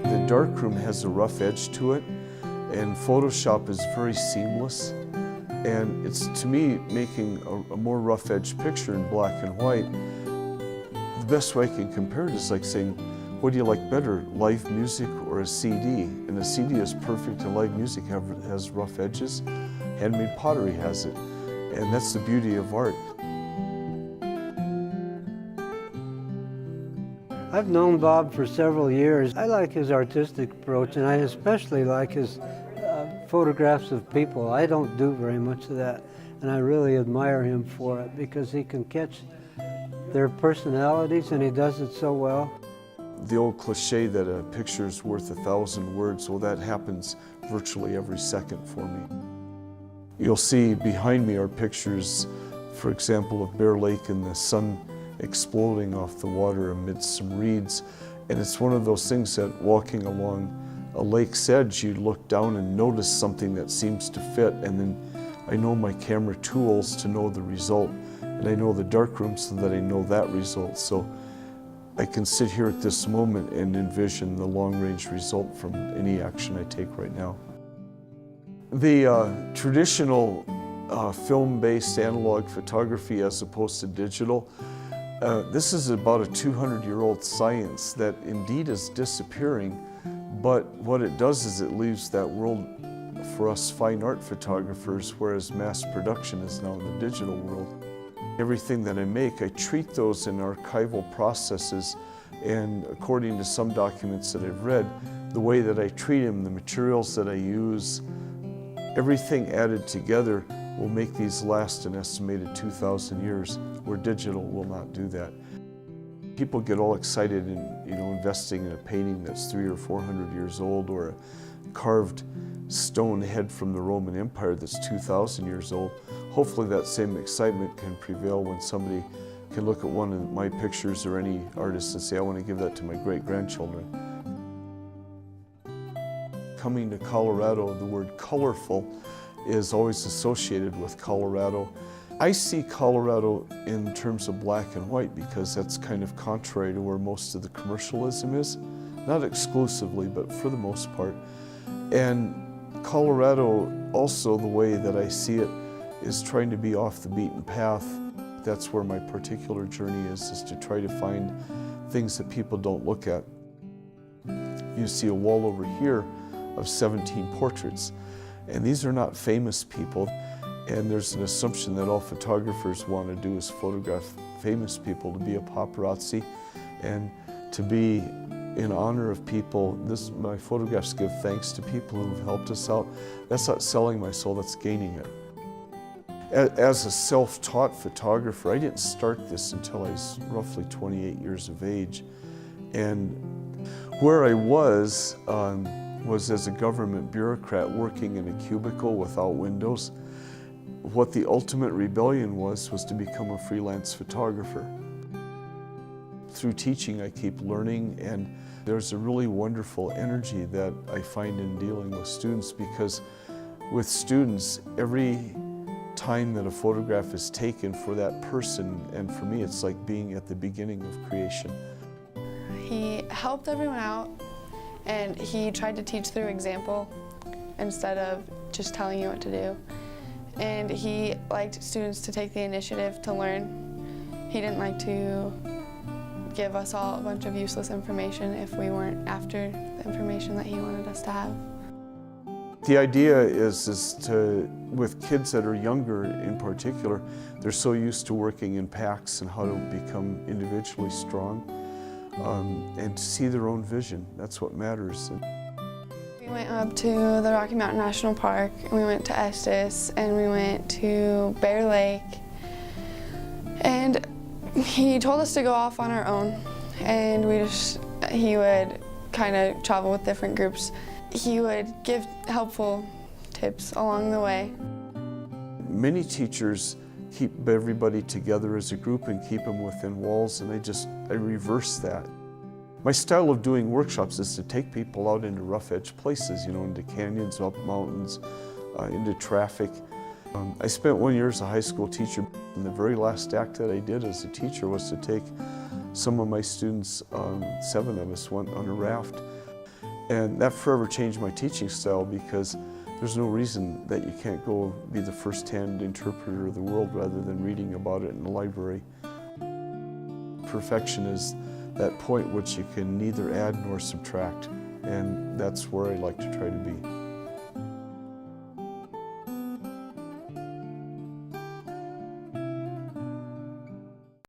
The darkroom has a rough edge to it, and Photoshop is very seamless. And it's, to me, making a more rough edge picture in black and white. The best way I can compare it is like saying, what do you like better, live music or a CD? And a CD is perfect, and live music has rough edges. Handmade pottery has it. And that's the beauty of art. I've known Bob for several years. I like his artistic approach, and I especially like his photographs of people. I don't do very much of that, and I really admire him for it because he can catch their personalities, and he does it so well. The old cliche that a picture is worth 1,000 words, well, that happens virtually every second for me. You'll see behind me are pictures, for example, of Bear Lake and the sun exploding off the water amidst some reeds. And it's one of those things that walking along a lake's edge, you look down and notice something that seems to fit, and then I know my camera tools to know the result, and I know the darkroom so that I know that result. So I can sit here at this moment and envision the long-range result from any action I take right now. The traditional film-based analog photography as opposed to digital, this is about a 200-year-old science that indeed is disappearing, but what it does is it leaves that world for us fine art photographers, whereas mass production is now in the digital world. Everything that I make, I treat those in archival processes, and according to some documents that I've read, the way that I treat them, the materials that I use, everything added together will make these last an estimated 2,000 years, where digital will not do that. People get all excited in investing in a painting that's 300 or 400 years old, or a carved stone head from the Roman Empire that's 2,000 years old. Hopefully that same excitement can prevail when somebody can look at one of my pictures or any artist and say, I want to give that to my great-grandchildren. Coming to Colorado, the word colorful is always associated with Colorado. I see Colorado in terms of black and white because that's kind of contrary to where most of the commercialism is. Not exclusively, but for the most part. And Colorado, also the way that I see it, is trying to be off the beaten path. That's where my particular journey is to try to find things that people don't look at. You see a wall over here of 17 portraits, and these are not famous people. And there's an assumption that all photographers want to do is photograph famous people, to be a paparazzi and to be in honor of people. My photographs give thanks to people who've helped us out. That's not selling my soul, that's gaining it. As a self-taught photographer, I didn't start this until I was roughly 28 years of age. And where I was as a government bureaucrat working in a cubicle without windows. What the ultimate rebellion was to become a freelance photographer. Through teaching, I keep learning, and there's a really wonderful energy that I find in dealing with students, because with students, every time that a photograph is taken for that person, and for me, it's like being at the beginning of creation. He helped everyone out, and he tried to teach through example instead of just telling you what to do. And he liked students to take the initiative to learn. He didn't like to give us all a bunch of useless information if we weren't after the information that he wanted us to have. The idea is to, with kids that are younger in particular, they're so used to working in packs and how to become individually strong, and to see their own vision. That's what matters. We went up to the Rocky Mountain National Park, and we went to Estes, and we went to Bear Lake. And he told us to go off on our own, and he would kind of travel with different groups. He would give helpful tips along the way. Many teachers keep everybody together as a group and keep them within walls, and I reverse that. My style of doing workshops is to take people out into rough edge places, into canyons, up mountains, into traffic. I spent 1 year as a high school teacher, and the very last act that I did as a teacher was to take Some of my students, 7 of us, went on a raft. And that forever changed my teaching style, because there's no reason that you can't go be the first-hand interpreter of the world rather than reading about it in the library. Perfection is that point which you can neither add nor subtract, and that's where I like to try to be.